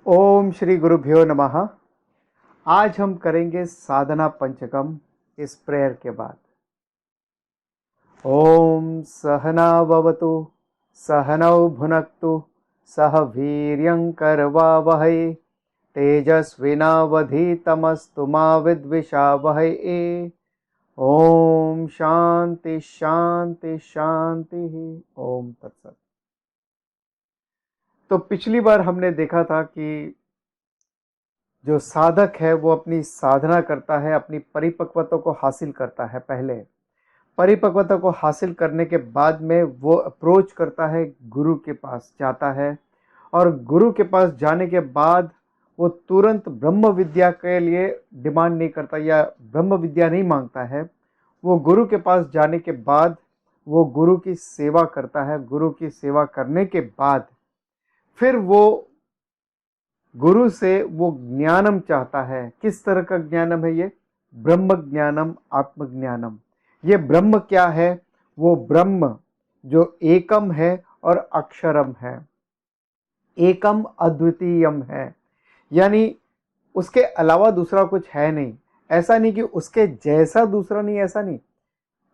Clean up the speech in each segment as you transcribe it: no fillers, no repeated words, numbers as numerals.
ओम श्री गुरुभ्यो नमः। आज हम करेंगे साधना पंचकम इस प्रेयर के बाद। ओम सहना भवतु सहनौ भुनक्तु सह वीर्यं करवावहै तेजस्विनावधीतमस्तु मा विद्विषावहै। ओम शांति शांति शांति। ओम तत्सत। तो पिछली बार हमने देखा था कि जो साधक है वो अपनी साधना करता है, अपनी परिपक्वता को हासिल करता है। पहले परिपक्वता को हासिल करने के बाद में वो अप्रोच करता है, गुरु के पास जाता है, और गुरु के पास जाने के बाद वो तुरंत ब्रह्म विद्या के लिए डिमांड नहीं करता या ब्रह्म विद्या नहीं मांगता है। वो गुरु के पास जाने के बाद वो गुरु की सेवा करता है। गुरु की सेवा करने के बाद फिर वो गुरु से वो ज्ञानम चाहता है। किस तरह का ज्ञानम है ये? ब्रह्म ज्ञानम, आत्मज्ञानम। ये ब्रह्म क्या है? वो ब्रह्म जो एकम है और अक्षरम है, एकम अद्वितीयम है, यानी उसके अलावा दूसरा कुछ है नहीं। ऐसा नहीं कि उसके जैसा दूसरा नहीं, ऐसा नहीं।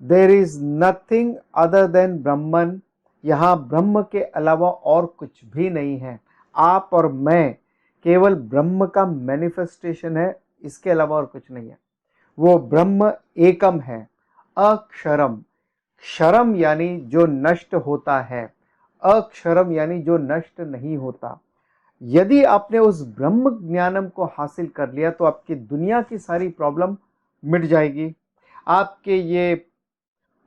There is nothing other than Brahman. यहाँ ब्रह्म के अलावा और कुछ भी नहीं है। आप और मैं केवल ब्रह्म का मैनिफेस्टेशन है, इसके अलावा और कुछ नहीं है। वो ब्रह्म एकम है, अक्षरम। क्षरम यानी जो नष्ट होता है, अक्षरम यानी जो नष्ट नहीं होता। यदि आपने उस ब्रह्म ज्ञानम को हासिल कर लिया तो आपकी दुनिया की सारी प्रॉब्लम मिट जाएगी। आपके ये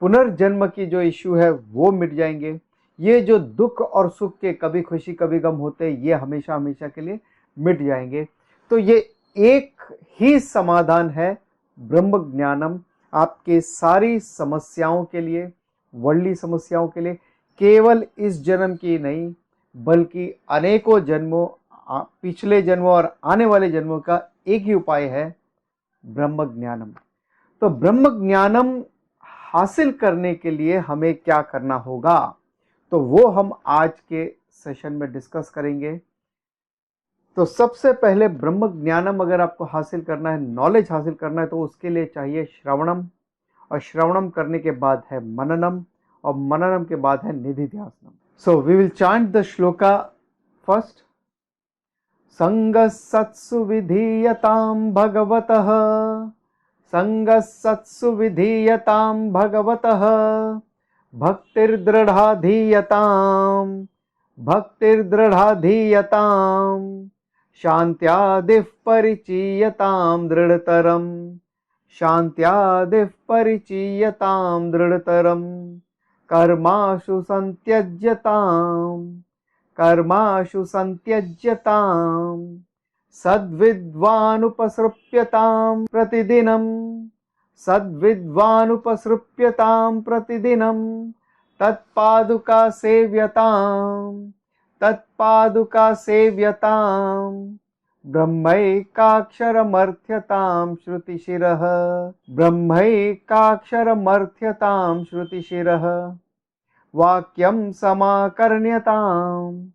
पुनर्जन्म की जो इश्यू है वो मिट जाएंगे। ये जो दुख और सुख के, कभी खुशी कभी गम होते, ये हमेशा हमेशा के लिए मिट जाएंगे। तो ये एक ही समाधान है, ब्रह्म ज्ञानम, आपके सारी समस्याओं के लिए, वर्ल्डली समस्याओं के लिए। केवल इस जन्म की नहीं बल्कि अनेकों जन्मों, पिछले जन्मों और आने वाले जन्मों का एक ही उपाय है, ब्रह्म ज्ञानम। तो ब्रह्म ज्ञानम हासिल करने के लिए हमें क्या करना होगा, तो वो हम आज के सेशन में डिस्कस करेंगे। तो सबसे पहले ब्रह्म ज्ञानम अगर आपको हासिल करना है, नॉलेज हासिल करना है, तो उसके लिए चाहिए श्रवणम, और श्रवणम करने के बाद है मननम, और मननम के बाद है निधिध्यासनम। So we will chant the shloka first. संगसत्सु विधीयतां भगवतः, संगसत्सु विधीयतां भगवतः, भक्तिर्दृढ़ाधीयतां, भक्तिर्दृढ़ाधीयतां, शान्त्यादिः परिचीयतां दृढ़तरं, शान्त्यादिः परिचीयतां दृढ़तरं, कर्माशु संत्यज्यतां, कर्माशु संत्यज्यतां, सद्विद्वानुपसृप्यतां प्रतिदिनं, सद्विद्वानुपसृप्यतां प्रतिदिनं, तत्पादुका सेव्यतां, तत्पादुका सेव्यतां, ब्रह्मैकाक्षरमर्थ्यतां श्रुतिशिरः, ब्रह्मैकाक्षरमर्थ्यतां श्रुतिशिरः, वाक्यं समाकर्ण्यतां,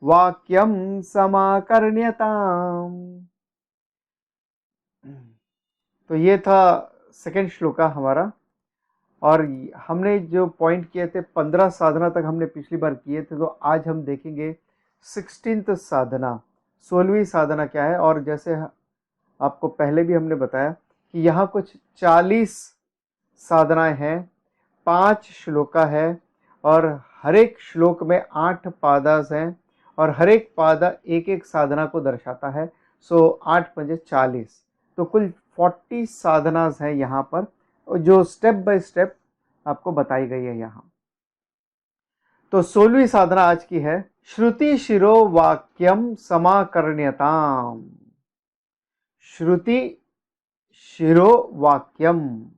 वाक्यं समाकर्ण्यतां। तो ये था सेकंड श्लोका हमारा। और हमने जो पॉइंट किए थे, 15 साधना तक हमने पिछली बार किए थे, तो आज हम देखेंगे 16th साधना, 16वीं साधना क्या है। और जैसे आपको पहले भी हमने बताया कि यहाँ कुछ 40 साधनाएं हैं, 5 श्लोका है, और हर एक श्लोक में 8 पादास हैं, और हर एक पादा एक एक साधना को दर्शाता है। सो 8 पंजे 40, तो कुल 40 साधनास हैं यहाँ पर, जो स्टेप बाय स्टेप आपको बताई गई है यहाँ। तो 16वीं साधना आज की है श्रुति शिरो वाक्यम समाकर्ण्यताम। श्रुति शिरो वाक्यम।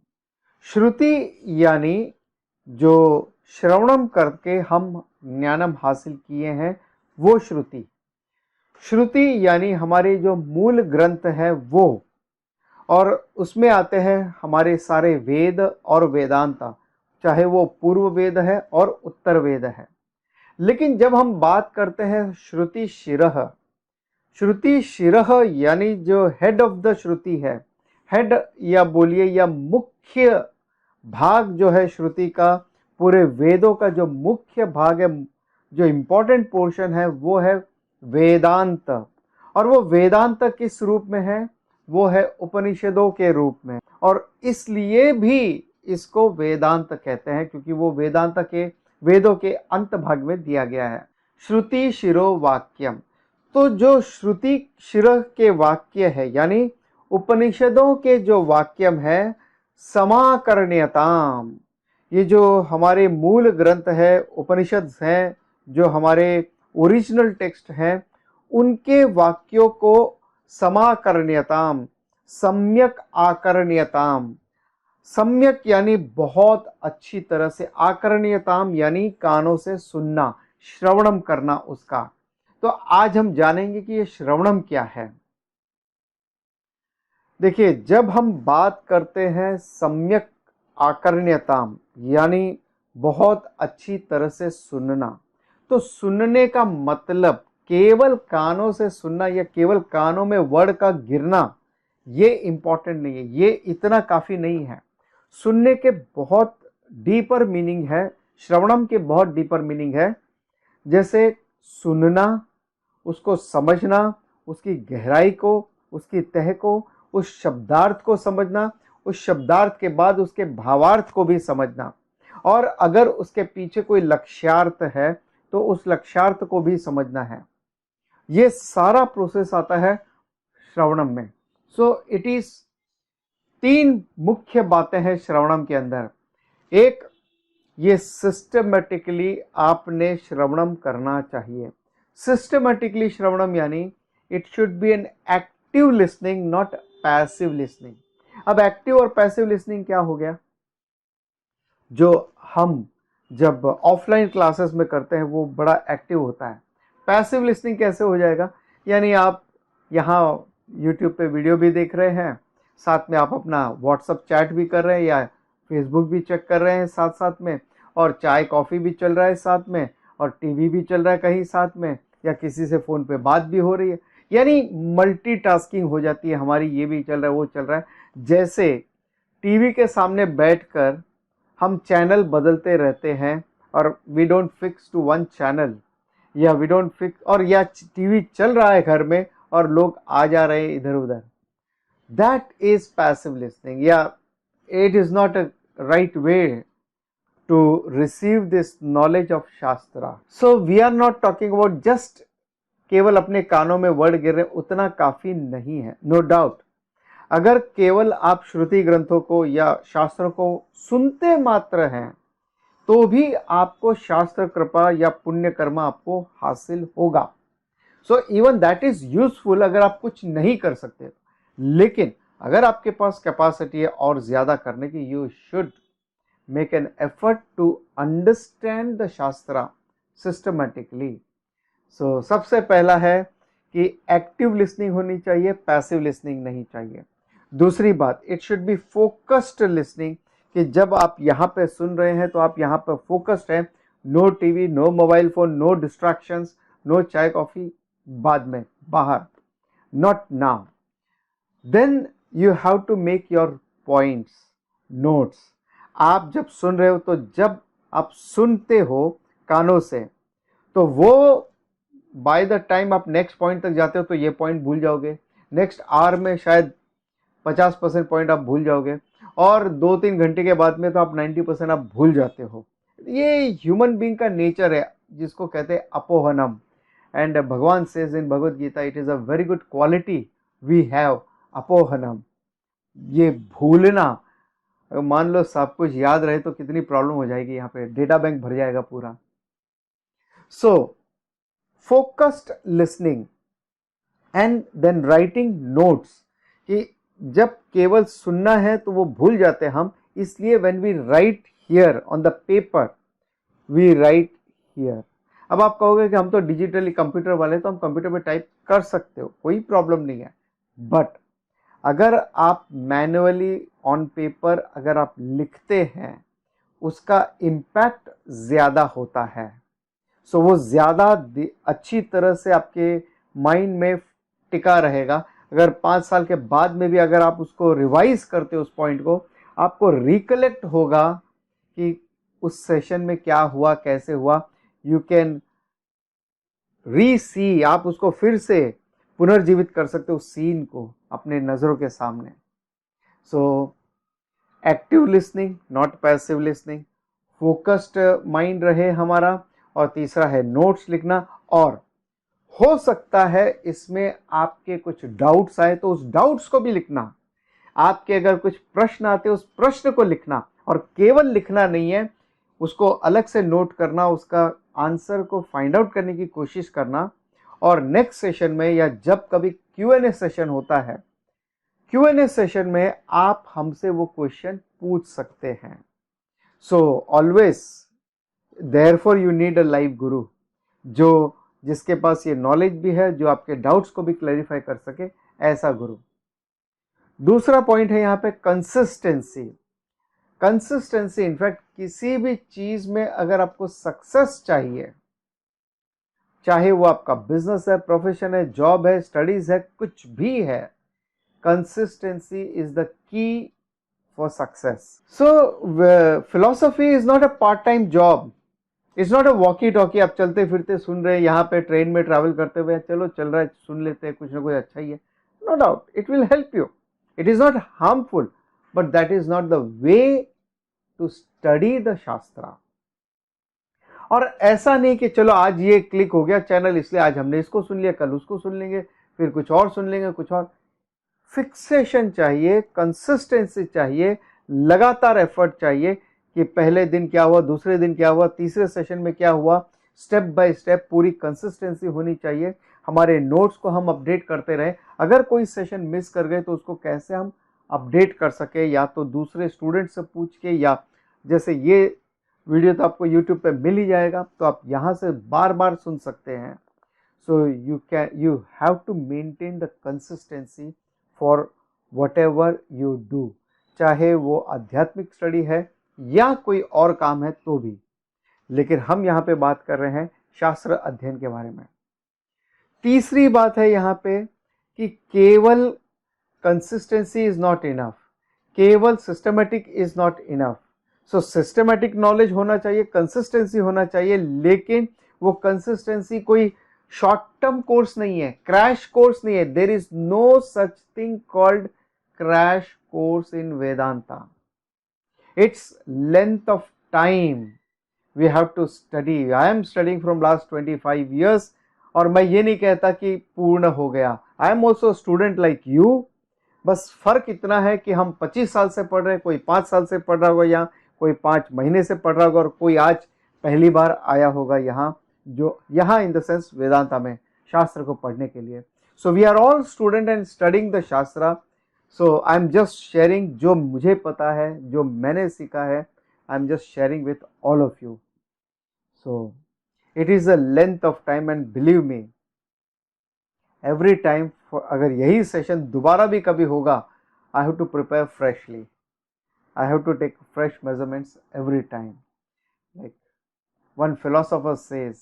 श्रुति यानी जो श्रवणम करके हम ज्ञानम हासिल किए हैं वो श्रुति। श्रुति यानी हमारे जो मूल ग्रंथ है वो, और उसमें आते हैं हमारे सारे वेद और वेदांता, चाहे वो पूर्व वेद है और उत्तर वेद है। लेकिन जब हम बात करते हैं श्रुति शिरः, श्रुति शिरः यानी जो हेड ऑफ द श्रुति है, हेड या बोलिए या मुख्य भाग जो है श्रुति का, पूरे वेदों का जो मुख्य भाग है, जो इम्पोर्टेंट पोर्शन है वो है वेदांत। और वो वेदांत किस रूप में है? वो है उपनिषदों के रूप में। और इसलिए भी इसको वेदांत कहते हैं क्योंकि वो वेदांत के वेदों के अंत भाग में दिया गया है। श्रुति शिरो वाक्यम, तो जो श्रुति शिरो के वाक्य है यानी उपनिषदों के जो वाक्यम है, समाकर्ण्यताम, ये जो हमारे मूल ग्रंथ है, उपनिषद हैं, जो हमारे ओरिजिनल टेक्स्ट हैं, उनके वाक्यों को समाकर्ण्यताम, सम्यक आकर्ण्यताम, सम्यक यानी बहुत अच्छी तरह से, आकर्ण्यताम यानी कानों से सुनना, श्रवणम करना उसका। तो आज हम जानेंगे कि ये श्रवणम क्या है। देखिए, जब हम बात करते हैं सम्यक आकर्ण्यताम यानी बहुत अच्छी तरह से सुनना, तो सुनने का मतलब केवल कानों से सुनना या केवल कानों में वर्ड का गिरना ये इंपॉर्टेंट नहीं है, ये इतना काफी नहीं है। सुनने के बहुत डीपर मीनिंग है, श्रवणम के बहुत डीपर मीनिंग है। जैसे सुनना, उसको समझना, उसकी गहराई को, उसकी तह को, उस शब्दार्थ को समझना, उस शब्दार्थ के बाद उसके भावार्थ को भी समझना, और अगर उसके पीछे कोई लक्ष्यार्थ है तो उस लक्ष्यार्थ को भी समझना है। ये सारा प्रोसेस आता है श्रवणम में। सो इट इज 3 मुख्य बातें हैं श्रवणम के अंदर। एक, ये सिस्टमेटिकली आपने श्रवणम करना चाहिए। सिस्टमेटिकली श्रवणम यानी it should be an active listening, not passive listening. अब एक्टिव और पैसिव लिसनिंग क्या हो गया? जो हम जब ऑफलाइन क्लासेस में करते हैं वो बड़ा एक्टिव होता है। पैसिव लिसनिंग कैसे हो जाएगा? यानी आप यहाँ यूट्यूब पे वीडियो भी देख रहे हैं, साथ में आप अपना व्हाट्सअप चैट भी कर रहे हैं या फेसबुक भी चेक कर रहे हैं साथ साथ में, और चाय कॉफ़ी भी चल रहा है साथ में, और टीवी भी चल रहा है कहीं साथ में, या किसी से फ़ोन पे बात भी हो रही है, यानी मल्टीटास्किंग हो जाती है हमारी, ये भी चल रहा है वो चल रहा है। जैसे टीवी के सामने बैठकर हम चैनल बदलते रहते हैं और we don't fix to one channel, या वी डोंट फिक्स, और या टीवी चल रहा है घर में और लोग आ जा रहे हैं इधर उधर, दैट इज पैसिव लिसनिंग, या it is not a right way to receive this knowledge of shastra. So we are not talking about just केवल अपने कानों में वर्ड गिर रहे, उतना काफी नहीं है, नो डाउट। अगर केवल आप श्रुति ग्रंथों को या शास्त्रों को सुनते मात्र हैं तो भी आपको शास्त्र कृपा या पुण्य कर्म आपको हासिल होगा। So even that is useful अगर आप कुछ नहीं कर सकते। लेकिन अगर आपके पास कैपेसिटी है और ज्यादा करने की, you should make an effort to understand the shastra systematically. So सबसे पहला है कि एक्टिव लिसनिंग होनी चाहिए, पैसिव लिसनिंग नहीं चाहिए। दूसरी बात, it should be focused listening, कि जब आप यहाँ पे सुन रहे हैं तो आप यहाँ पे फोकस्ड हैं, no TV, no mobile phone, no distractions, no chai coffee बाद में, बाहर, not now. Then you have to make your points, notes. आप जब सुन रहे हो, तो जब आप सुनते हो कानों से, तो वो बाय द टाइम आप नेक्स्ट पॉइंट तक जाते हो तो ये पॉइंट भूल जाओगे, नेक्स्ट आवर में शायद 50% पॉइंट आप भूल जाओगे, और 2-3 घंटे के बाद में तो आप 90% आप भूल जाते हो। ये ह्यूमन बीइंग का नेचर है जिसको कहते हैं अपोहनम। And Bhagavan says in Bhagavad Gita, it is a very good quality we have, अपोहनम, ये भूलना। अगर मान लो सब कुछ याद रहे तो कितनी प्रॉब्लम हो जाएगी, यहाँ पे डेटा बैंक भर जाएगा पूरा। So focused listening and then writing notes, कि जब केवल सुनना है तो वो भूल जाते हैं हम, इसलिए when we write here on the paper, we write here. अब आप कहोगे कि हम तो डिजिटली कंप्यूटर वाले, तो हम कंप्यूटर पे टाइप कर सकते हो, कोई प्रॉब्लम नहीं है। बट अगर आप मैन्युअली ऑन पेपर अगर आप लिखते हैं, उसका इम्पैक्ट ज़्यादा होता है। सो वो ज़्यादा अच्छी तरह से आपके माइंड में टिका रहेगा। अगर 5 साल के बाद में भी अगर आप उसको रिवाइज करते हो उस पॉइंट को, आपको रिकलेक्ट होगा कि उस सेशन में क्या हुआ, कैसे हुआ। यू कैन सी, आप उसको फिर से पुनर्जीवित कर सकते हो उस सीन को अपने नजरों के सामने। So active listening, not passive listening, focused mind रहे हमारा। और तीसरा है नोट्स लिखना। और हो सकता है इसमें आपके कुछ डाउट्स आए तो उस डाउट्स को भी लिखना। आपके अगर कुछ प्रश्न आते उस प्रश्न को लिखना, और केवल लिखना नहीं है, उसको अलग से नोट करना, उसका आंसर को फाइंड आउट करने की कोशिश करना। और नेक्स्ट सेशन में या जब कभी Q&A सेशन होता है, Q&A सेशन में आप हमसे वो क्वेश्चन पूछ सकते हैं। So always therefore you need a live गुरु, जो जिसके पास ये नॉलेज भी है, जो आपके डाउट्स को भी क्लैरिफाई कर सके, ऐसा गुरु। दूसरा पॉइंट है यहाँ पे कंसिस्टेंसी। कंसिस्टेंसी, इनफैक्ट किसी भी चीज में अगर आपको सक्सेस चाहिए, चाहे वो आपका बिजनेस है, प्रोफेशन है, जॉब है, स्टडीज है, कुछ भी है, consistency is the key for success. So philosophy is not a part time job, it's not a walkie talkie. आप चलते फिरते सुन रहे हैं, यहाँ पे ट्रेन में ट्रैवल करते हुए, चलो चल रहा है, सुन लेते हैं, कुछ ना कुछ अच्छा ही है। No doubt it will help you, it is not harmful, but that is not the way to study the shastra. और ऐसा नहीं कि चलो आज ये क्लिक हो गया चैनल, इसलिए आज हमने इसको सुन लिया, कल उसको सुन लेंगे, फिर कुछ और सुन लेंगे, कुछ और। फिक्सेशन चाहिए, कंसिस्टेंसी चाहिए, लगातार एफर्ट चाहिए कि पहले दिन क्या हुआ, दूसरे दिन क्या हुआ, तीसरे सेशन में क्या हुआ, स्टेप बाय स्टेप पूरी कंसिस्टेंसी होनी चाहिए। हमारे नोट्स को हम अपडेट करते रहे। अगर कोई सेशन मिस कर गए तो उसको कैसे हम अपडेट कर सके, या तो दूसरे स्टूडेंट से पूछ के, या जैसे ये वीडियो तो आपको यूट्यूब पे मिल ही जाएगा, तो आप यहाँ से बार बार सुन सकते हैं। So you have to maintain the consistency for whatever you do, चाहे वो आध्यात्मिक स्टडी है या कोई और काम है तो भी। लेकिन हम यहाँ पे बात कर रहे हैं शास्त्र अध्ययन के बारे में। तीसरी बात है यहाँ पे कि केवल कंसिस्टेंसी इज नॉट इनफ, केवल systematic is not enough. So systematic knowledge होना चाहिए, कंसिस्टेंसी होना चाहिए, लेकिन वो कंसिस्टेंसी कोई शॉर्ट टर्म कोर्स नहीं है, क्रैश कोर्स नहीं है। There is no such thing called crash course in Vedanta. It's length of time we have to study. I am studying from last 25 years, और मैं ये नहीं कहता कि पूर्ण हो गया। I am also student like you. बस फर्क इतना है कि हम 25 साल से पढ़ रहे हैं, कोई 5 साल से पढ़ रहा होगा, या कोई 5 महीने से पढ़ रहा होगा, और कोई आज पहली बार आया होगा यहाँ, जो यहाँ इन द सेंस वेदांता में शास्त्र को पढ़ने के लिए। So we are all student and studying the shastra. So I am just sharing जो मुझे पता है, जो मैंने सीखा है, I am just sharing with all of you. So it is a length of time, and believe me, every time अगर यही सेशन दोबारा भी कभी होगा, I have to prepare freshly, I have to take fresh measurements every time. Like one philosopher says,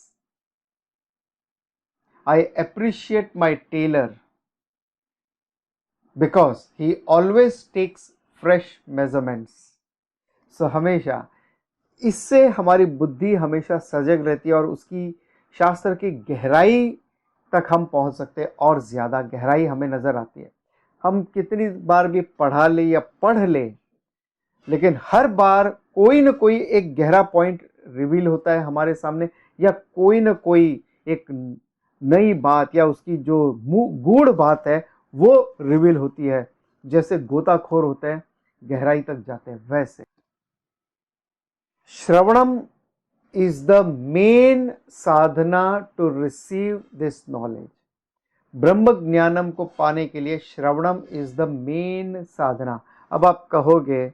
I appreciate my tailor because he always takes fresh measurements. So हमेशा इससे हमारी बुद्धि हमेशा सजग रहती है, और उसकी शास्त्र की गहराई तक हम पहुंच सकते हैं, और ज़्यादा गहराई हमें नज़र आती है। हम कितनी बार भी पढ़ा ले या पढ़ ले, लेकिन हर बार कोई न कोई एक गहरा पॉइंट रिवील होता है हमारे सामने, या कोई न कोई एक नई बात या उसकी जो गूढ़ बात है वो रिवील होती है। जैसे गोताखोर होते हैं, गहराई तक जाते हैं, वैसे श्रवणम is the main sadhana to receive this knowledge. ब्रह्म ज्ञानम को पाने के लिए श्रवणम इज द मेन साधना। अब आप कहोगे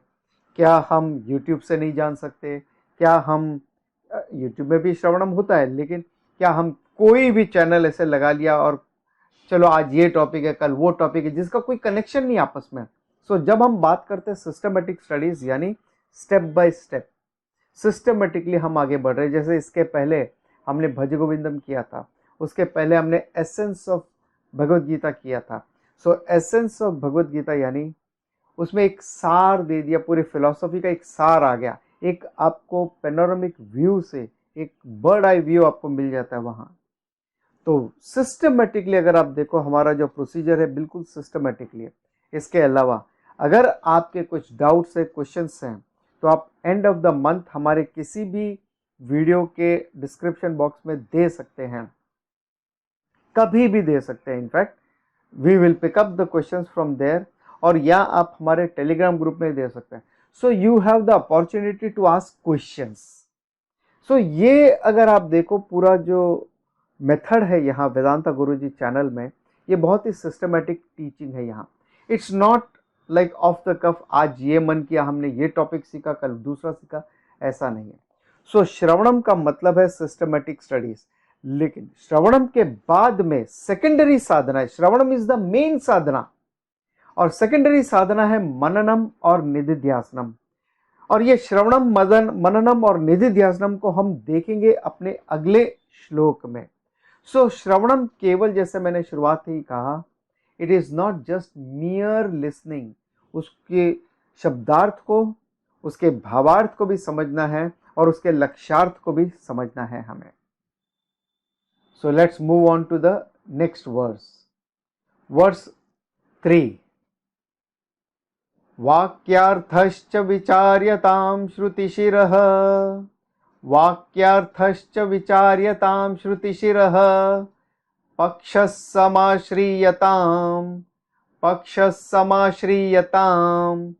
क्या हम YouTube से नहीं जान सकते? क्या हम YouTube में भी श्रवणम होता है, लेकिन क्या हम कोई भी चैनल ऐसे लगा लिया और चलो आज ये टॉपिक है, कल वो टॉपिक है, जिसका कोई कनेक्शन नहीं आपस में। सो जब हम बात करते हैं सिस्टमेटिक स्टडीज, यानी स्टेप बाय स्टेप सिस्टमेटिकली हम आगे बढ़ रहे हैं। जैसे इसके पहले हमने भज गोविंदम किया था, उसके पहले हमने एसेंस ऑफ भगवत गीता किया था। सो एसेंस ऑफ भगवत गीता यानी उसमें एक सार दे दिया, पूरी फिलॉसफी का एक सार आ गया, एक आपको पेनोरामिक व्यू से एक बर्ड आई व्यू आपको मिल जाता है वहाँ। तो सिस्टमेटिकली अगर आप देखो हमारा जो प्रोसीजर है बिल्कुल सिस्टमेटिकली है। इसके अलावा अगर आपके कुछ डाउट्स है, क्वेश्चंस हैं, तो आप एंड ऑफ द मंथ हमारे किसी भी वीडियो के डिस्क्रिप्शन बॉक्स में दे सकते हैं, कभी भी दे सकते हैं। In fact we will pick up the questions from there, और या आप हमारे टेलीग्राम ग्रुप में दे सकते हैं। So you have the opportunity to ask questions. So ये अगर आप देखो पूरा जो मेथड है यहाँ वेदांता गुरुजी चैनल में, ये बहुत ही सिस्टमेटिक टीचिंग है यहाँ। It's not like off the cuff, आज ये मन किया हमने ये टॉपिक सीखा, कल दूसरा सीखा, ऐसा नहीं है। सो श्रवणम का मतलब है सिस्टमेटिक स्टडीज, लेकिन श्रवणम के बाद में सेकेंडरी साधना है। श्रवणम इज द मेन साधना और सेकेंडरी साधना है मननम और निधिध्यासनम। और ये श्रवणम, मननम और निधिध्यासनम को हम देखेंगे अपने अगले श्लोक में। सो श्रवणम केवल, जैसे मैंने शुरुआत ही कहा, it is not just मियर listening, उसके शब्दार्थ को, उसके भावार्थ को भी समझना है और उसके लक्ष्यार्थ को भी समझना है हमें। So let's move on to the next verse, verse 3। वाक्यार्थश्च विचार्यतां श्रुतिशिरः, वाक्यार्थश्च विचार्यतां श्रुतिशिरः, पक्षः समाश्रीयतां, पक्षः समाश्रीयतां,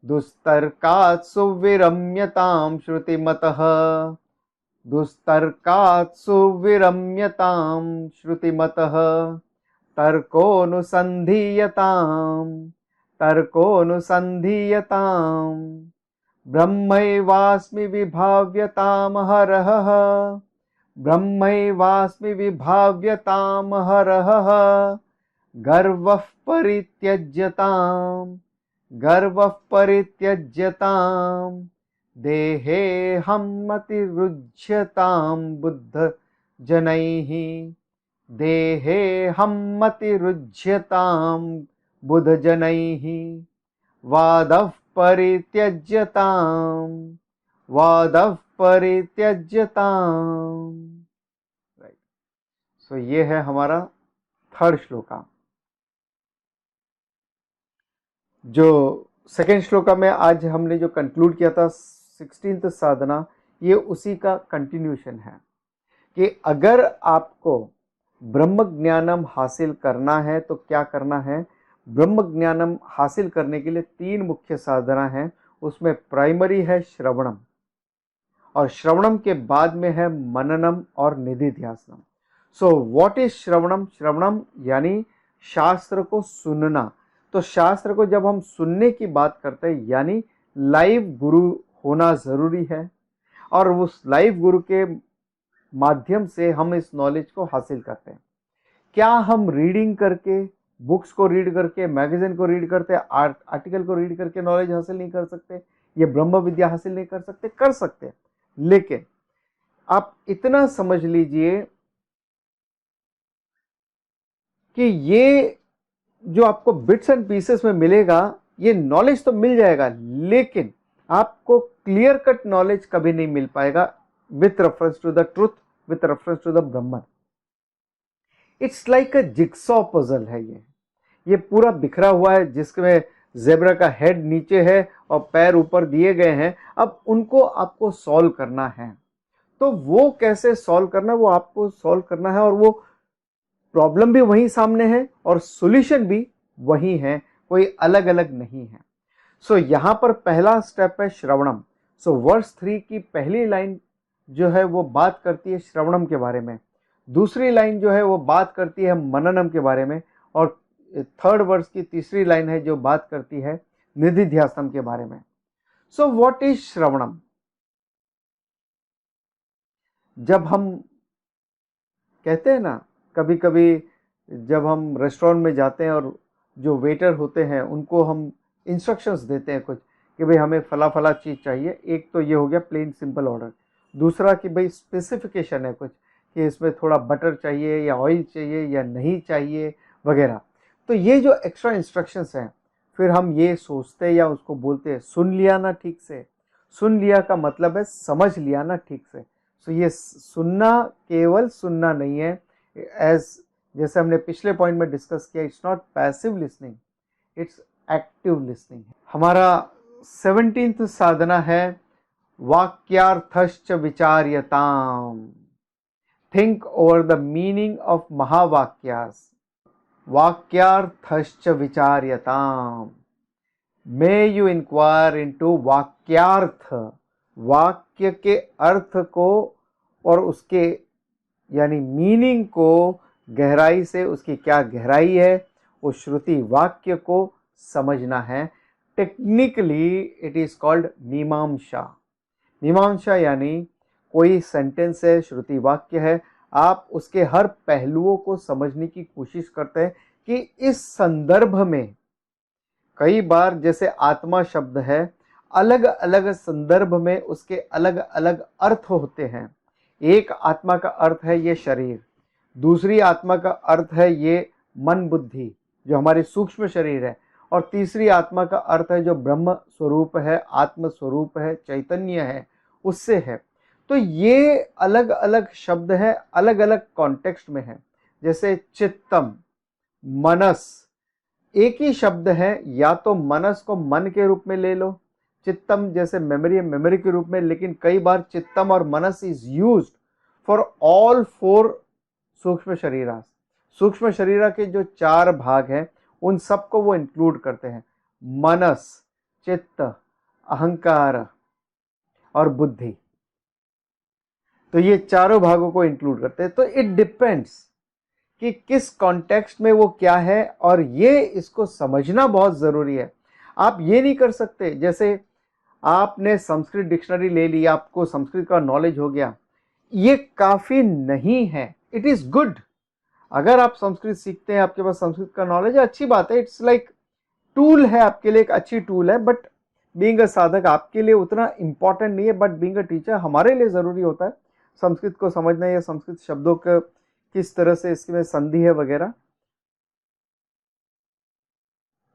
दुस्तर्कात् सुविरम्यतां श्रुतिमतः, दुस्तर्कात् सुविरम्यतां श्रुतिमतः, तर्कोऽनुसन्धीयतां, तर्कोऽनुसन्धीयतां, ब्रह्मैवास्मि विभाव्यतामहरः, ब्रह्मैवास्मि विभाव्यतामहरः, गर्वः परित्यज्यतां, गर्वः परित्यज्यतां, देहेऽहं मतिरुज्यतां बुद्धजनैः, देहेऽहं मतिरुज्यतां बुद्धजनैः, वादः परित्यज्यतां, वादः परित्यज्यतां। राइट, सो ये है हमारा थर्ड श्लोका। जो सेकेंड श्लोका में आज हमने जो कंक्लूड किया था 16th साधना, ये उसी का कंटिन्यूशन है कि अगर आपको ब्रह्म ज्ञानम हासिल करना है तो क्या करना है। ब्रह्म ज्ञानम हासिल करने के लिए 3 मुख्य साधना है। उसमें प्राइमरी है श्रवणम, और श्रवणम के बाद में है मननम और निधिध्यासनम। सो व्हाट इज श्रवणम? श्रवणम यानी शास्त्र को सुनना। तो शास्त्र को जब हम सुनने की बात करते हैं, यानी लाइव गुरु होना जरूरी है, और उस लाइव गुरु के माध्यम से हम इस नॉलेज को हासिल करते हैं। क्या हम रीडिंग करके, बुक्स को रीड करके, मैगजीन को रीड करते, आर्टिकल को रीड करके नॉलेज हासिल नहीं कर सकते? ये ब्रह्म विद्या हासिल नहीं कर सकते? कर सकते हैं, लेकिन आप इतना समझ लीजिए कि ये जो आपको बिट्स एंड पीसेस में मिलेगा, ये नॉलेज तो मिल जाएगा, लेकिन आपको क्लियर कट नॉलेज कभी नहीं मिल पाएगा with reference to the truth, with reference to the Brahman. It's like a jigsaw puzzle है ये पूरा बिखरा हुआ है, जिसमें जेब्रा का हेड नीचे है और पैर ऊपर दिए गए हैं। अब उनको आपको सॉल्व करना है, तो वो कैसे सॉल्व करना है, वो आपको सॉल्व करना है, और वो प्रॉब्लम भी वही सामने है और सॉल्यूशन भी वही है, कोई अलग अलग नहीं है। सो यहां पर पहला स्टेप है श्रवणम। सो वर्स 3 की पहली लाइन जो है वो बात करती है श्रवणम के बारे में, दूसरी लाइन जो है वो बात करती है मननम के बारे में, और थर्ड वर्स की तीसरी लाइन है जो बात करती है निधिध्यासनम के बारे में। सो व्हाट इज श्रवणम? जब हम कहते हैं ना, कभी कभी जब हम रेस्टोरेंट में जाते हैं और जो वेटर होते हैं उनको हम इंस्ट्रक्शंस देते हैं कुछ कि भाई हमें फला फला चीज़ चाहिए। एक तो ये हो गया प्लेन सिंपल ऑर्डर, दूसरा कि भाई स्पेसिफिकेशन है कुछ कि इसमें थोड़ा बटर चाहिए या ऑयल चाहिए या नहीं चाहिए वगैरह। तो ये जो एक्स्ट्रा इंस्ट्रक्शंस हैं, फिर हम ये सोचते या उसको बोलते हैं सुन लिया ना ठीक से। सुन लिया का मतलब है समझ लिया ना ठीक से। सो ये सुनना केवल सुनना नहीं है, जैसे हमने पिछले पॉइंट में डिस्कस किया, it's not passive listening, it's active listening. हमारा 17th साधना है वाक्यार्थश्च विचार्यताम। Think over the meaning of महावाक्यास। वाक्यार्थश्च विचार्यताम। मे यू इंक्वायर इनटू वाक्यार्थ, वाक्य के अर्थ को और उसके यानी मीनिंग को गहराई से, उसकी क्या गहराई है, उस श्रुति वाक्य को समझना है। टेक्निकली इट इज कॉल्ड मीमांसा। मीमांसा यानी कोई सेंटेंस है, श्रुति वाक्य है, आप उसके हर पहलुओं को समझने की कोशिश करते हैं कि इस संदर्भ में, कई बार जैसे आत्मा शब्द है, अलग अलग संदर्भ में उसके अलग अलग अर्थ होते हैं। एक आत्मा का अर्थ है ये शरीर, दूसरी आत्मा का अर्थ है ये मन बुद्धि जो हमारे सूक्ष्म शरीर है, और तीसरी आत्मा का अर्थ है जो ब्रह्म स्वरूप है, आत्म स्वरूप है, चैतन्य है, उससे है। तो ये अलग अलग शब्द है, अलग अलग कॉन्टेक्स्ट में है। जैसे चित्तम, मनस, एक ही शब्द है, या तो मनस को मन के रूप में ले लो, चित्तम जैसे मेमोरी है मेमोरी के रूप में, लेकिन कई बार चित्तम और मनस इज यूज्ड फॉर ऑल 4 सूक्ष्म शरीरास। सूक्ष्म शरीरा के जो 4 भाग हैं उन सबको वो इंक्लूड करते हैं, मनस, चित्त, अहंकार और बुद्धि। तो ये चारों भागों को इंक्लूड करते हैं। तो इट डिपेंड्स कि किस कॉन्टेक्स्ट में वो क्या है, और ये इसको समझना बहुत जरूरी है। आप ये नहीं कर सकते, जैसे आपने संस्कृत डिक्शनरी ले ली, आपको संस्कृत का नॉलेज हो गया, ये काफी नहीं है। इट इज गुड, अगर आप संस्कृत सीखते हैं, आपके पास संस्कृत का नॉलेज है, अच्छी बात है, इट्स लाइक टूल है आपके लिए, एक अच्छी टूल है, बट बीइंग अ साधक आपके लिए उतना इंपॉर्टेंट नहीं है। बट बीइंग अ टीचर हमारे लिए जरूरी होता है संस्कृत को समझना, या संस्कृत शब्दों का किस तरह से इसमें संधि है वगैरह।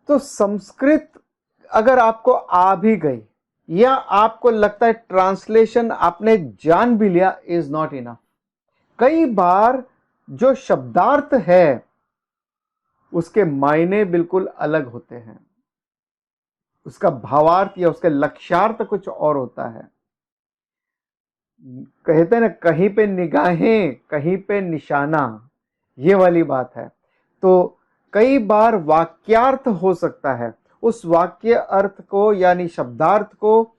तो संस्कृत अगर आपको आ भी गई, या आपको लगता है ट्रांसलेशन आपने जान भी लिया, इज नॉट इनफ। कई बार जो शब्दार्थ है उसके मायने बिल्कुल अलग होते हैं, उसका भावार्थ या उसके लक्ष्यार्थ कुछ और होता है। कहते हैं ना, कहीं पे निगाहें कहीं पे निशाना, ये वाली बात है। तो कई बार वाक्यार्थ हो सकता है, उस वाक्य अर्थ को यानी शब्दार्थ को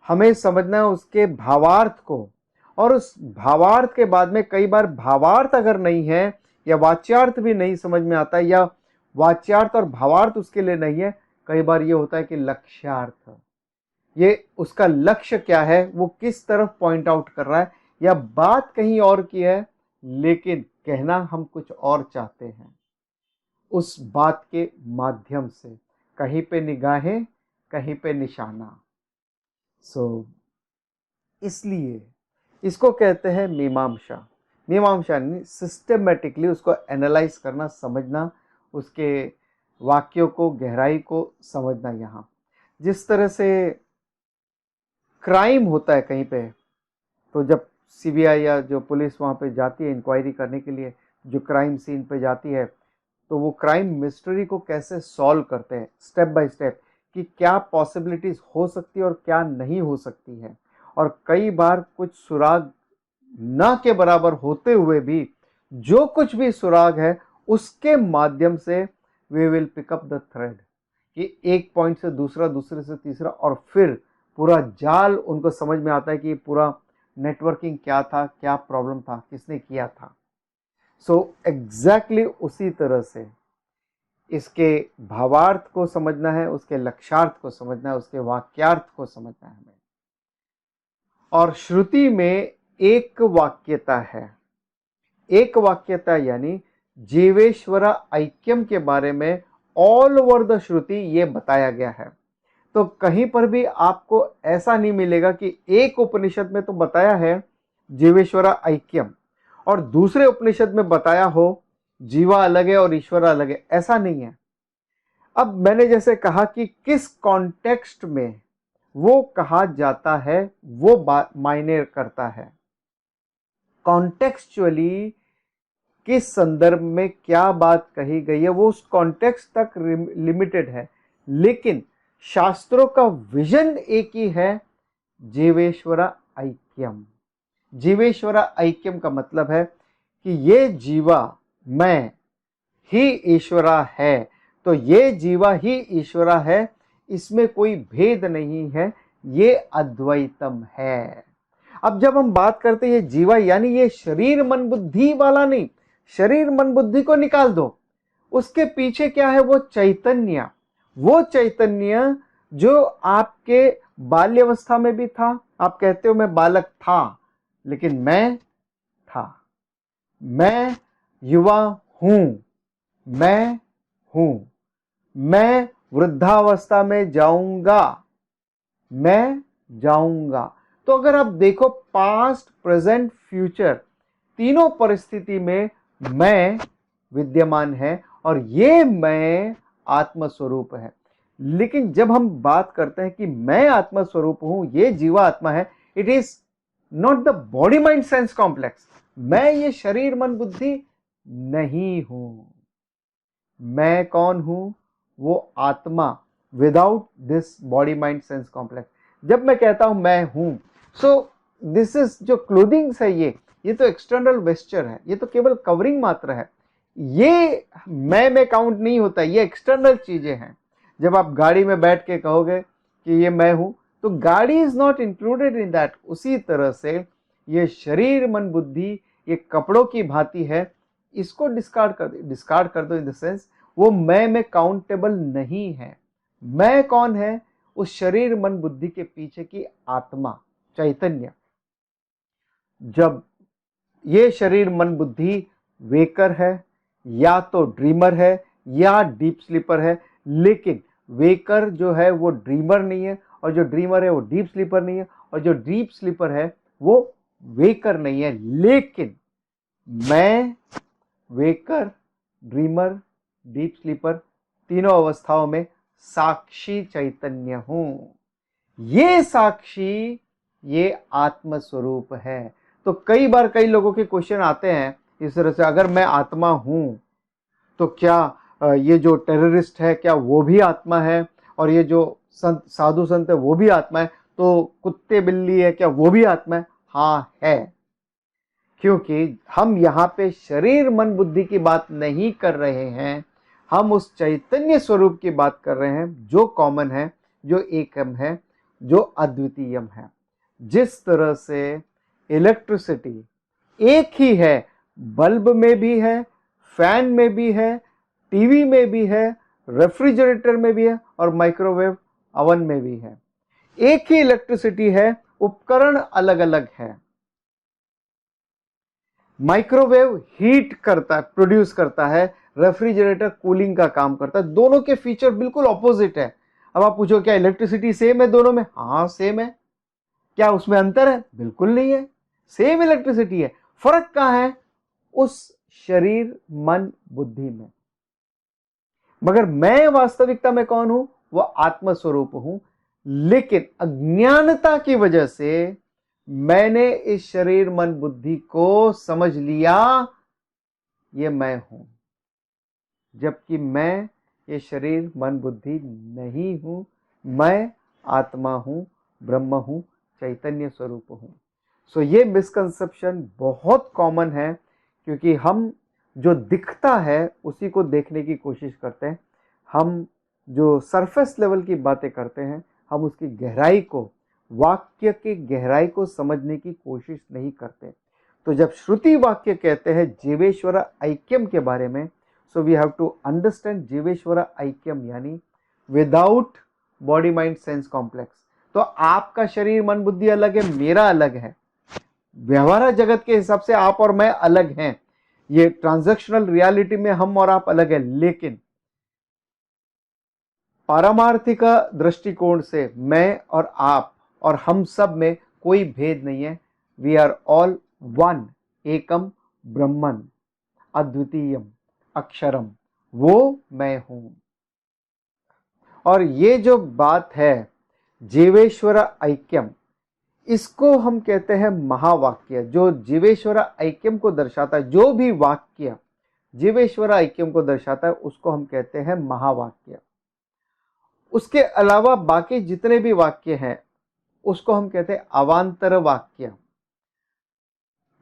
हमें समझना है, उसके भावार्थ को, और उस भावार्थ के बाद में कई बार भावार्थ अगर नहीं है या वाच्यार्थ भी नहीं समझ में आता है, या वाच्यार्थ और भावार्थ उसके लिए नहीं है, कई बार ये होता है कि लक्ष्यार्थ, ये उसका लक्ष्य क्या है, वो किस तरफ पॉइंट आउट कर रहा है, या बात कहीं और की है लेकिन कहना हम कुछ और चाहते हैं उस बात के माध्यम से। कहीं पे निगाहें कहीं पे निशाना। इसलिए इसको कहते हैं मीमांसा। मीमांसा सिस्टमेटिकली उसको एनालाइज करना, समझना, उसके वाक्यों को, गहराई को समझना। यहाँ जिस तरह से क्राइम होता है कहीं पे, तो जब सीबीआई या जो पुलिस वहाँ पे जाती है इंक्वायरी करने के लिए, जो क्राइम सीन पे जाती है, तो वो क्राइम मिस्ट्री को कैसे सॉल्व करते हैं स्टेप बाय स्टेप, कि क्या पॉसिबिलिटीज हो सकती है और क्या नहीं हो सकती है। और कई बार कुछ सुराग ना के बराबर होते हुए भी जो कुछ भी सुराग है उसके माध्यम से we will pick up the thread, कि एक पॉइंट से दूसरा, दूसरे से तीसरा, और फिर पूरा जाल उनको समझ में आता है कि पूरा नेटवर्किंग क्या था, क्या प्रॉब्लम था, किसने किया था। एग्जैक्टली उसी तरह से इसके भावार्थ को समझना है, उसके लक्ष्यार्थ को समझना है, उसके वाक्यार्थ को समझना है हमें। और श्रुति में एक वाक्यता है। एक वाक्यता यानी जीवेश्वर ऐक्यम के बारे में ऑल ओवर द श्रुति ये बताया गया है। तो कहीं पर भी आपको ऐसा नहीं मिलेगा कि एक उपनिषद में तो बताया है जीवेश्वर ऐक्यम, और दूसरे उपनिषद में बताया हो जीवा अलग है और ईश्वर अलग है, ऐसा नहीं है। अब मैंने जैसे कहा कि किस कॉन्टेक्स्ट में वो कहा जाता है वो बात मायने करता है। कॉन्टेक्चुअली किस संदर्भ में क्या बात कही गई है वो उस कॉन्टेक्स्ट तक लिमिटेड है, लेकिन शास्त्रों का विजन एक ही है, जीवेश्वर ऐक्यम। जीवेश्वर ऐक्यम का मतलब है कि ये जीवा मैं ही ईश्वरा है, तो ये जीवा ही ईश्वरा है, इसमें कोई भेद नहीं है, ये अद्वैतम है। अब जब हम बात करते हैं ये जीवा यानी ये शरीर मन बुद्धि वाला नहीं, शरीर मन बुद्धि को निकाल दो, उसके पीछे क्या है, वो चैतन्य, वो चैतन्य जो आपके बाल्यावस्था में भी था। आप कहते हो मैं बालक था, लेकिन मैं था, मैं युवा हूं, मैं हूं, मैं वृद्धावस्था में जाऊंगा, मैं जाऊंगा। तो अगर आप देखो पास्ट प्रेजेंट फ्यूचर तीनों परिस्थिति में मैं विद्यमान है और ये मैं आत्म स्वरूप है। लेकिन जब हम बात करते हैं कि मैं आत्म स्वरूप हूं, ये जीवा आत्मा है, it is not the body mind sense complex. मैं ये शरीर मन बुद्धि नहीं हूं। मैं कौन हूं? वो आत्मा without this body mind sense complex. जब मैं कहता हूं मैं हूं, सो दिस इज जो क्लोथिंग्स है, ये तो एक्सटर्नल वेस्चर है, ये तो केवल कवरिंग मात्र है, ये मैं में काउंट नहीं होता, ये एक्सटर्नल चीजें हैं। जब आप गाड़ी में बैठ के कहोगे कि ये मैं हूं, तो गाड़ी is not included in that. उसी तरह से ये शरीर मन बुद्धि ये कपड़ों की भांति है, इसको डिस्कार्ड कर दो इन द सेंस वो मैं में काउंटेबल नहीं है। मैं कौन है? उस शरीर मन बुद्धि के पीछे की आत्मा, चैतन्य। जब ये शरीर मन बुद्धि वेकर है, या तो ड्रीमर है या डीप स्लीपर है, लेकिन वेकर जो है वो ड्रीमर नहीं है, और जो ड्रीमर है वो डीप स्लीपर नहीं है, और जो डीप स्लीपर है वो वेकर नहीं है। लेकिन मैं वेकर, ड्रीमर, डीप स्लीपर तीनों अवस्थाओं में साक्षी चैतन्य हूं। ये साक्षी ये आत्म स्वरूप है। तो कई बार कई लोगों के क्वेश्चन आते हैं इस तरह से, अगर मैं आत्मा हूं तो क्या ये जो टेररिस्ट है क्या वो भी आत्मा है, और ये जो साधु संत है वो भी आत्मा है, तो कुत्ते बिल्ली है क्या वो भी आत्मा है? हाँ है, क्योंकि हम यहाँ पे शरीर मन बुद्धि की बात नहीं कर रहे हैं, हम उस चैतन्य स्वरूप की बात कर रहे हैं जो कॉमन है, जो एकम है, जो अद्वितीयम है। जिस तरह से इलेक्ट्रिसिटी एक ही है, बल्ब में भी है, फैन में भी है, टीवी में भी है, रेफ्रिजरेटर में भी है, और माइक्रोवेव ओवन में भी है। एक ही इलेक्ट्रिसिटी है, उपकरण अलग अलग है। माइक्रोवेव हीट करता है, प्रोड्यूस करता है, रेफ्रिजरेटर कूलिंग का काम करता है। दोनों के फीचर बिल्कुल ऑपोजिट है। अब आप पूछो क्या इलेक्ट्रिसिटी सेम है दोनों में? हाँ सेम है। क्या उसमें अंतर है? बिल्कुल नहीं है, सेम इलेक्ट्रिसिटी है। फर्क कहां है? उस शरीर मन बुद्धि में। मगर मैं वास्तविकता में कौन हूं? वह आत्म स्वरूप हूं। लेकिन अज्ञानता की वजह से मैंने इस शरीर मन बुद्धि को समझ लिया ये मैं हूं, जबकि मैं ये शरीर मन बुद्धि नहीं हूं। मैं आत्मा हूं, ब्रह्म हूं, चैतन्य स्वरूप हूं। सो ये मिसकंसेप्शन बहुत कॉमन है, क्योंकि हम जो दिखता है उसी को देखने की कोशिश करते हैं। हम जो सरफेस लेवल की बातें करते हैं, हम उसकी गहराई को, वाक्य की गहराई को समझने की कोशिश नहीं करते। तो जब श्रुति वाक्य कहते हैं जीवेश्वर ऐक्यम के बारे में, so we have to understand जीवेश्वर ऐक्यम यानी without body mind sense complex. तो आपका शरीर मन बुद्धि अलग है, मेरा अलग है, व्यवहार जगत के हिसाब से आप और मैं अलग हैं, ये ट्रांजैक्शनल रियलिटी में हम और आप अलग है। लेकिन पारमार्थिक दृष्टिकोण से मैं और आप और हम सब में कोई भेद नहीं है। वी आर ऑल वन, एकम ब्रह्मन अद्वितीयम अक्षरम, वो मैं हूं। और ये जो बात है जीवेश्वर ऐक्यम, इसको हम कहते हैं महावाक्य। जो जीवेश्वर ऐक्यम को दर्शाता है, जो भी वाक्य जीवेश्वर ऐक्यम को दर्शाता है, उसको हम कहते हैं महावाक्य। उसके अलावा बाकी जितने भी वाक्य हैं उसको हम कहते हैं अवांतर वाक्य।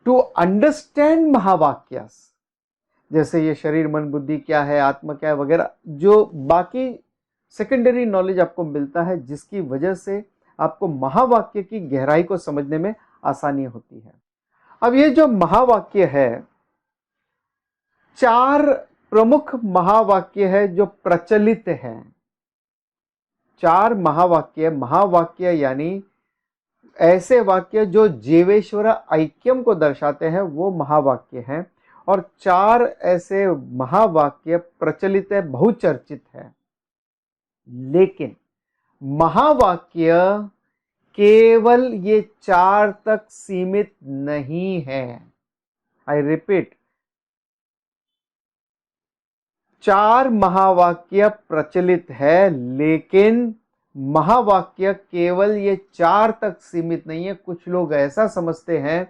टू अंडरस्टैंड महावाक्य, जैसे ये शरीर मन बुद्धि क्या है, आत्मा क्या है वगैरह, जो बाकी सेकेंडरी नॉलेज आपको मिलता है, जिसकी वजह से आपको महावाक्य की गहराई को समझने में आसानी होती है। अब ये जो महावाक्य है, 4 प्रमुख महावाक्य है जो प्रचलित हैं। 4 महावाक्य, महावाक्य यानी ऐसे वाक्य जो जीवेश्वर ऐक्यम को दर्शाते हैं, वो महावाक्य हैं। और 4 ऐसे महावाक्य प्रचलित है, बहुचर्चित है। लेकिन महावाक्य केवल ये 4 तक सीमित नहीं है। आई रिपीट, 4 महावाक्य प्रचलित है, लेकिन महावाक्य केवल ये 4 तक सीमित नहीं है। कुछ लोग ऐसा समझते हैं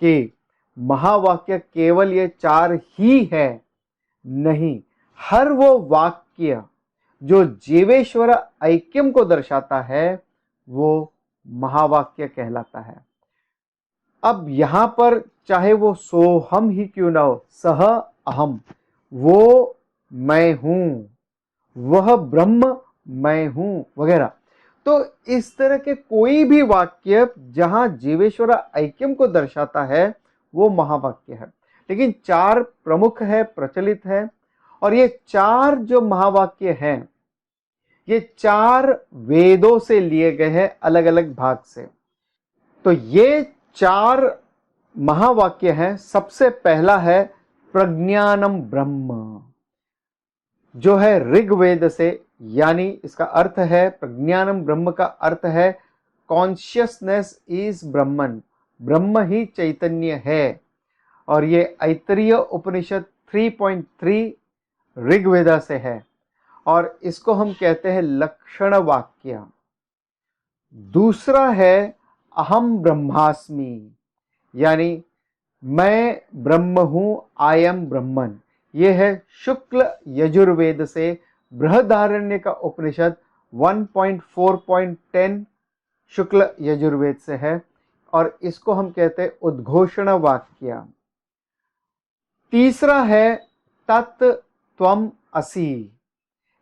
कि महावाक्य केवल ये 4 ही है। नहीं, हर वो वाक्य जो जीवेश्वर ऐक्यम को दर्शाता है वो महावाक्य कहलाता है। अब यहां पर चाहे वो सोहम ही क्यों ना हो, सह अहम, वो मैं हूं, वह ब्रह्म मैं हूं वगैरह, तो इस तरह के कोई भी वाक्य जहां जीवेश्वर ऐक्यम को दर्शाता है वो महावाक्य है। लेकिन 4 प्रमुख है, प्रचलित है। और ये 4 जो महावाक्य हैं, ये 4 वेदों से लिए गए हैं, अलग अलग भाग से। तो ये 4 महावाक्य हैं। सबसे पहला है प्रज्ञानम ब्रह्म, जो है ऋग्वेद से, यानी इसका अर्थ है, प्रज्ञानम ब्रह्म का अर्थ है कॉन्शियसनेस इज ब्रह्मन, ब्रह्म ही चैतन्य है। और ये ऐतरेय उपनिषद 3.3 ऋग्वेदा से है। और इसको हम कहते हैं लक्षण वाक्य। दूसरा है अहम ब्रह्मास्मि, यानी मैं ब्रह्म हूं, आई एम ब्रह्मन। ये है शुक्ल यजुर्वेद से, बृहदारण्य का उपनिषद 1.4.10 शुक्ल यजुर्वेद से है। और इसको हम कहते हैं उद्घोषण वाक्य। तीसरा है तत् त्वम असि,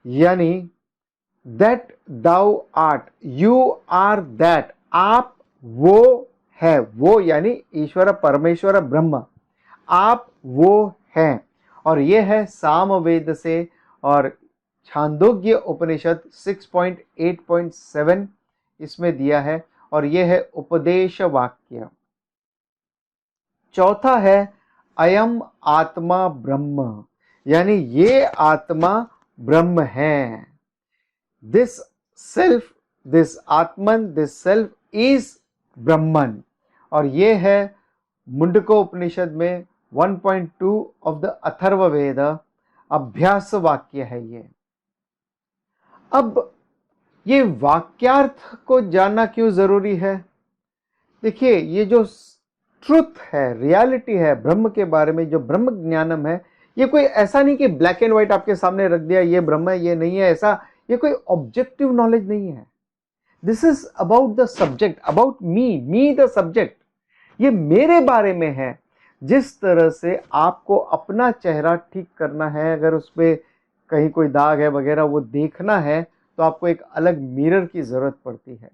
यानी that thou art, you are that, आप वो है, वो यानी ईश्वर परमेश्वर ब्रह्म, आप वो हैं। और ये है सामवेद से, और छांदोग्य उपनिषद 6.8.7 इसमें दिया है। और ये है उपदेश वाक्य। चौथा है अयम आत्मा ब्रह्म, यानी ये आत्मा ब्रह्म है। This self, this Atman, this self is ब्रह्मन। और ये है मुंडको उपनिषद में 1.2 ऑफ द अथर्ववेद, अभ्यास वाक्य है ये। अब ये वाक्यार्थ को जानना क्यों जरूरी है? देखिए, ये जो ट्रुथ है, रियलिटी है ब्रह्म के बारे में, जो ब्रह्म ज्ञानम है, ये कोई ऐसा नहीं कि ब्लैक एंड व्हाइट आपके सामने रख दिया ये ब्रह्म है ये नहीं है, ऐसा ये कोई ऑब्जेक्टिव नॉलेज नहीं है। This is about the subject, about me the subject. ये मेरे बारे में है। जिस तरह से आपको अपना चेहरा ठीक करना है, अगर उस पर कहीं कोई दाग है वगैरह वो देखना है, तो आपको एक अलग मिरर की जरूरत पड़ती है।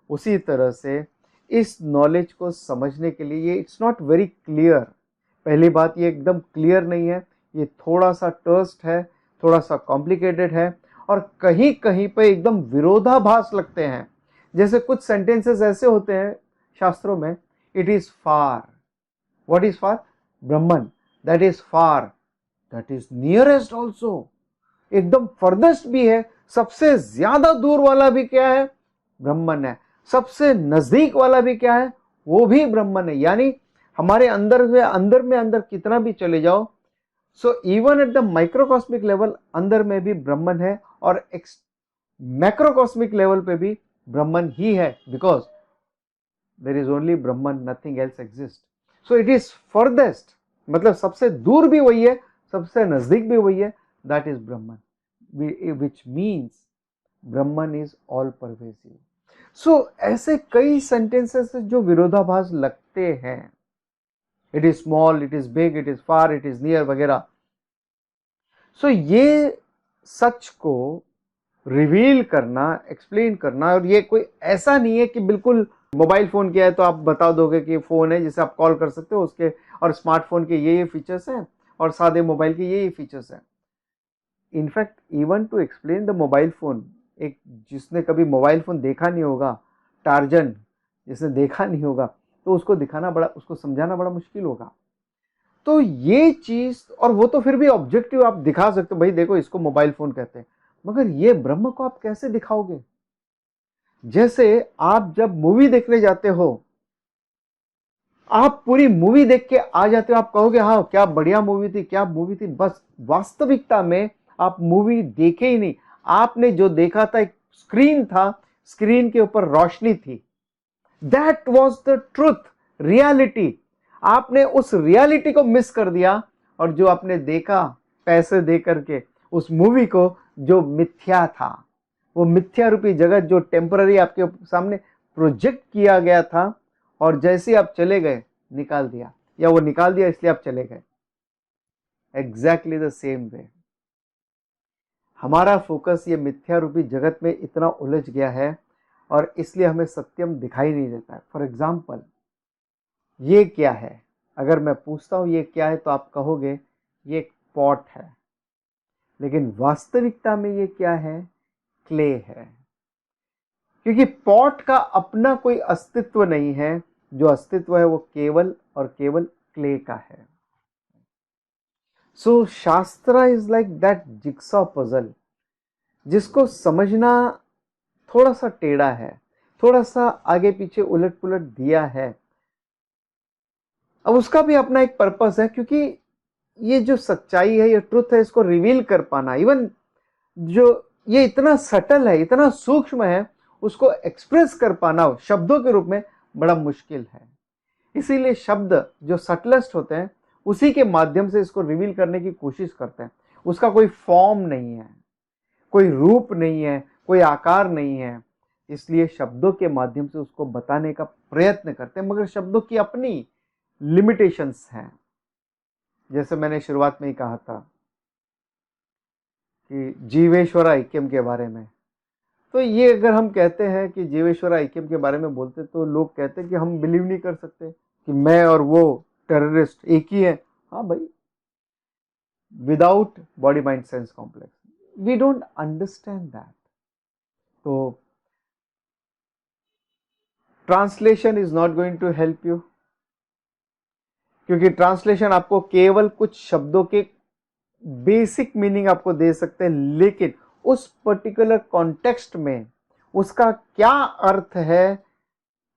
उसी तरह से इस नॉलेज को समझने के लिए ये इट्स नॉट वेरी क्लियर। पहली बात, ये एकदम क्लियर नहीं है, ये थोड़ा सा टर्स्ट है, थोड़ा सा कॉम्प्लिकेटेड है, और कहीं कहीं पे एकदम विरोधाभास लगते हैं। जैसे कुछ सेंटेंसेस ऐसे होते हैं शास्त्रों में, it is far, what is far? Brahman, that is far, that is nearest also, एकदम फर्देस्ट भी है। सबसे ज्यादा दूर वाला भी क्या है? ब्रह्मन है। सबसे नजदीक वाला भी क्या है? वो भी ब्रह्मन है। यानी हमारे अंदर में अंदर कितना भी चले जाओ, so even at the microcosmic level अंदर में भी ब्रह्मन है, और मैक्रोकॉस्मिक लेवल पे भी ब्रह्मन ही है, because there is only Brahman, nothing else exist. So it is farthest, मतलब सबसे दूर भी वही है, सबसे नजदीक भी वही है, that is Brahman, which means Brahman is all pervasive. So ऐसे कई सेंटेंसेस जो विरोधाभास लगते हैं, it is small, it is big, it is far, it is near वगैरह। सो ये सच को रिवील करना, एक्सप्लेन करना, और ये कोई ऐसा नहीं है कि बिल्कुल मोबाइल फोन क्या है तो आप बता दोगे कि फोन है जिसे आप कॉल कर सकते हो उसके, और स्मार्टफोन के ये फीचर्स हैं और सादे मोबाइल के ये फीचर्स हैं। In fact even to explain the mobile phone, एक जिसने कभी मोबाइल फोन देखा नहीं होगा, टार्जन जिसने देखा नहीं होगा, तो उसको दिखाना बड़ा, उसको समझाना बड़ा मुश्किल होगा। तो ये चीज, और वो तो फिर भी ऑब्जेक्टिव आप दिखा सकते हो, भाई देखो इसको मोबाइल फोन कहते हैं, मगर ये ब्रह्म को आप कैसे दिखाओगे? जैसे आप जब मूवी देखने जाते हो, आप पूरी मूवी देख के आ जाते हो, आप कहोगे हाँ क्या बढ़िया मूवी थी, क्या मूवी थी, बस वास्तविकता में आप मूवी देखे ही नहीं। आपने जो देखा था एक स्क्रीन था, स्क्रीन के ऊपर रोशनी थी, that was the truth, reality. आपने उस रियलिटी को मिस कर दिया, और जो आपने देखा पैसे दे करके उस मूवी को, जो मिथ्या था, वो मिथ्या रूपी जगत जो टेम्पररी आपके सामने प्रोजेक्ट किया गया था, और जैसे ही आप चले गए निकाल दिया, या वो निकाल दिया इसलिए आप चले गए। एग्जैक्टली द सेम वे हमारा फोकस ये मिथ्या रूपी जगत में इतना उलझ गया है, और इसलिए हमें सत्यम दिखाई नहीं देता है। फॉर एग्जाम्पल, ये क्या है? अगर मैं पूछता हूं ये क्या है, तो आप कहोगे ये एक पॉट है, लेकिन वास्तविकता में ये क्या है? क्ले है। क्योंकि पॉट का अपना कोई अस्तित्व नहीं है, जो अस्तित्व है वो केवल और केवल क्ले का है। सो शास्त्र is like that jigsaw puzzle, जिसको समझना थोड़ा सा टेढ़ा है, थोड़ा सा आगे पीछे उलट पुलट दिया है। अब उसका भी अपना एक पर्पस है, क्योंकि ये जो सच्चाई है, ये ट्रुथ है, इसको रिवील कर पाना, इवन जो ये इतना सटल है, इतना सूक्ष्म है, उसको एक्सप्रेस कर पाना शब्दों के रूप में बड़ा मुश्किल है। इसीलिए शब्द जो सटलेस्ट होते हैं, उसी के माध्यम से इसको रिवील करने की कोशिश करते हैं। उसका कोई फॉर्म नहीं है, कोई रूप नहीं है, कोई आकार नहीं है, इसलिए शब्दों के माध्यम से उसको बताने का प्रयत्न करते हैं, मगर शब्दों की अपनी लिमिटेशंस हैं। जैसे मैंने शुरुआत में ही कहा था कि जीवेश्वर ऐक्यम के बारे में, तो ये अगर हम कहते हैं कि जीवेश्वर ऐक्यम के बारे में बोलते, तो लोग कहते हैं कि हम बिलीव नहीं कर सकते कि मैं और वो टेररिस्ट एक ही है। हाँ भाई, without body mind sense complex we don't understand that. तो translation is not going to help you, क्योंकि ट्रांसलेशन आपको केवल कुछ शब्दों के बेसिक मीनिंग आपको दे सकते हैं, लेकिन उस पर्टिकुलर कॉन्टेक्स्ट में उसका क्या अर्थ है,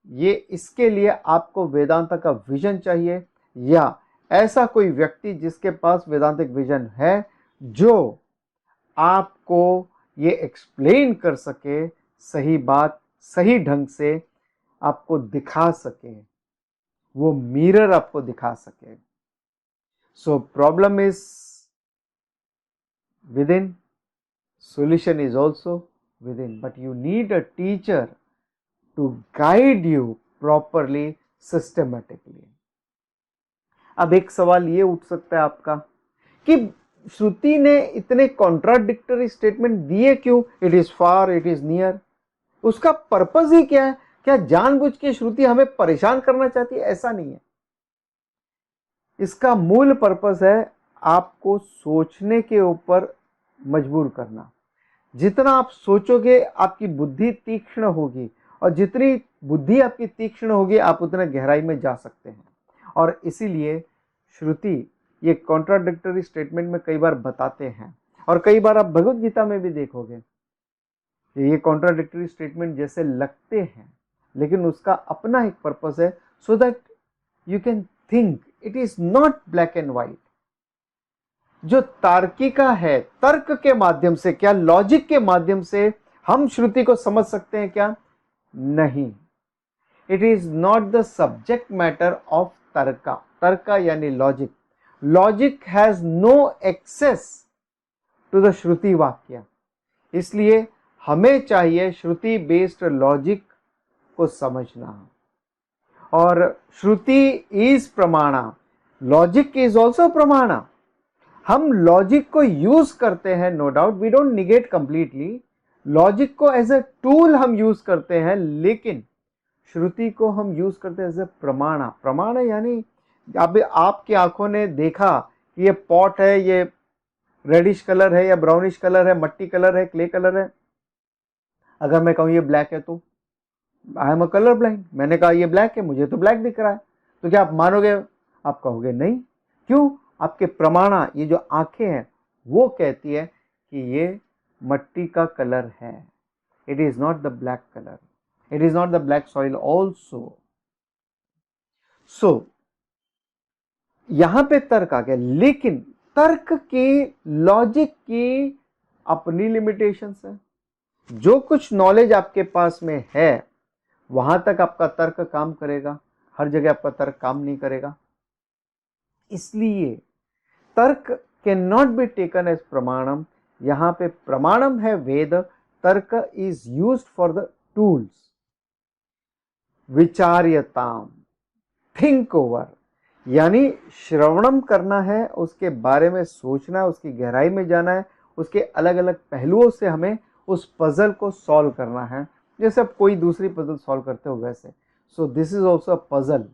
ये इसके लिए आपको वेदांत का विजन चाहिए, या ऐसा कोई व्यक्ति जिसके पास वेदांतिक विजन है, जो आपको ये एक्सप्लेन कर सके, सही बात सही ढंग से आपको दिखा सके, वो मिरर आपको दिखा सके। So problem is within, solution is also within, but you need a teacher to guide you properly, systematically. अब एक सवाल ये उठ सकता है आपका कि श्रुति ने इतने कॉन्ट्राडिक्टरी स्टेटमेंट दिए क्यों? It is far, it is near, उसका पर्पस ही क्या है? क्या जानबूझ के श्रुति हमें परेशान करना चाहती है? ऐसा नहीं है। इसका मूल पर्पस है आपको सोचने के ऊपर मजबूर करना। जितना आप सोचोगे आपकी बुद्धि तीक्ष्ण होगी, और जितनी बुद्धि आपकी तीक्ष्ण होगी आप उतने गहराई में जा सकते हैं। और इसीलिए श्रुति ये कॉन्ट्राडिक्टरी स्टेटमेंट में कई बार बताते हैं, और कई बार आप भगवत गीता में भी देखोगे कि ये कॉन्ट्राडिक्टरी स्टेटमेंट जैसे लगते हैं, लेकिन उसका अपना एक पर्पस है, so that you can think, it is not black and white. जो तार्किका है, तर्क के माध्यम से, क्या लॉजिक के माध्यम से हम श्रुति को समझ सकते हैं क्या? नहीं। It is not the subject matter of tarka. तर्का यानी logic. Logic has no access to the श्रुति वाक्य। इसलिए हमें चाहिए श्रुति बेस्ड लॉजिक को समझना। और shruti is pramana, logic is also pramana. हम लॉजिक को यूज करते हैं, no doubt, we don't negate completely. Logic को एज ए टूल हम यूज करते हैं, लेकिन श्रुति को हम यूज करते हैं एज ए प्रमाणा। प्रमाण यानी अब आपकी आंखों ने देखा कि ये पॉट है, ये रेडिश कलर है या ब्राउनिश कलर है, मट्टी कलर है, क्ले कलर है। अगर मैं कहूं ये ब्लैक है तो I am a colour blind. मैंने कहा ये ब्लैक है, मुझे तो ब्लैक दिख रहा है, तो क्या आप मानोगे? आप कहोगे नहीं। क्यों? आपके प्रमाणा, ये जो आंखें हैं, वो कहती है कि ये मट्टी का कलर है। It is not the black colour, it is not the black soil also. So यहां पे तर्क आ गया, लेकिन तर्क की, लॉजिक की अपनी लिमिटेशंस है। जो कुछ नॉलेज आपके पास में है वहां तक आपका तर्क काम करेगा, हर जगह आपका तर्क काम नहीं करेगा। इसलिए तर्क can not be taken as प्रमाणम। यहां पे प्रमाणम है वेद, tarka is used for the tools. विचार्यताम, थिंक ओवर, यानी श्रवणम करना है, उसके बारे में सोचना है, उसकी गहराई में जाना है, उसके अलग अलग पहलुओं से हमें उस पजल को सॉल्व करना है, जैसे आप कोई दूसरी पजल सॉल्व करते हो वैसे। So this is also a puzzle,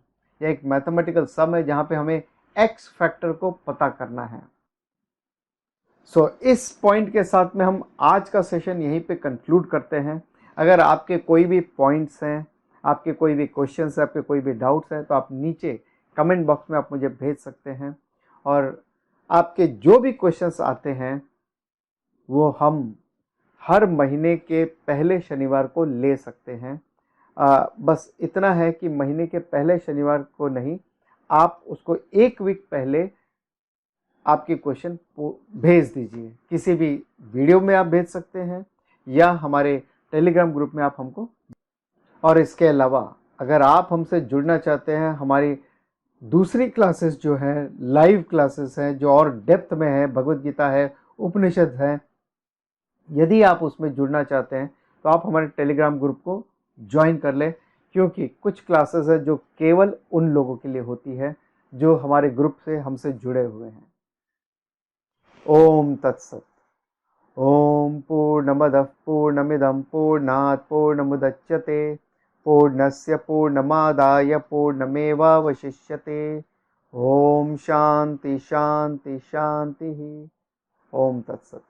या एक मैथमेटिकल सम है जहां पे हमें एक्स फैक्टर को पता करना है। सो इस पॉइंट के साथ में हम आज का सेशन यहीं पे कंक्लूड करते हैं। अगर आपके कोई भी पॉइंट्स हैं, आपके कोई भी क्वेश्चंस हैं, आपके कोई भी डाउट्स हैं, तो आप नीचे कमेंट बॉक्स में आप मुझे भेज सकते हैं। और आपके जो भी क्वेश्चंस आते हैं वो हम हर महीने के पहले शनिवार को ले सकते हैं। बस इतना है कि महीने के पहले शनिवार को नहीं, आप उसको एक वीक पहले आपके क्वेश्चन भेज दीजिए। किसी भी वीडियो में आप भेज सकते हैं या हमारे टेलीग्राम ग्रुप में आप हमको। और इसके अलावा अगर आप हमसे जुड़ना चाहते हैं, हमारी दूसरी क्लासेस जो है, लाइव क्लासेस हैं जो और डेप्थ में है, भगवत गीता है, उपनिषद है, यदि आप उसमें जुड़ना चाहते हैं तो आप हमारे टेलीग्राम ग्रुप को ज्वाइन कर लें, क्योंकि कुछ क्लासेस है जो केवल उन लोगों के लिए होती है जो हमारे ग्रुप से हमसे जुड़े हुए हैं। ओम तत्सत। ओम पूर्णमदः पूर्णमिदं पूर्णात् पूर्णमुदच्यते पूर्णस्य पूर्णमादाय पूर्णमेवावशिष्यते। ओम शांति शांति शांति। ओम तत्सत।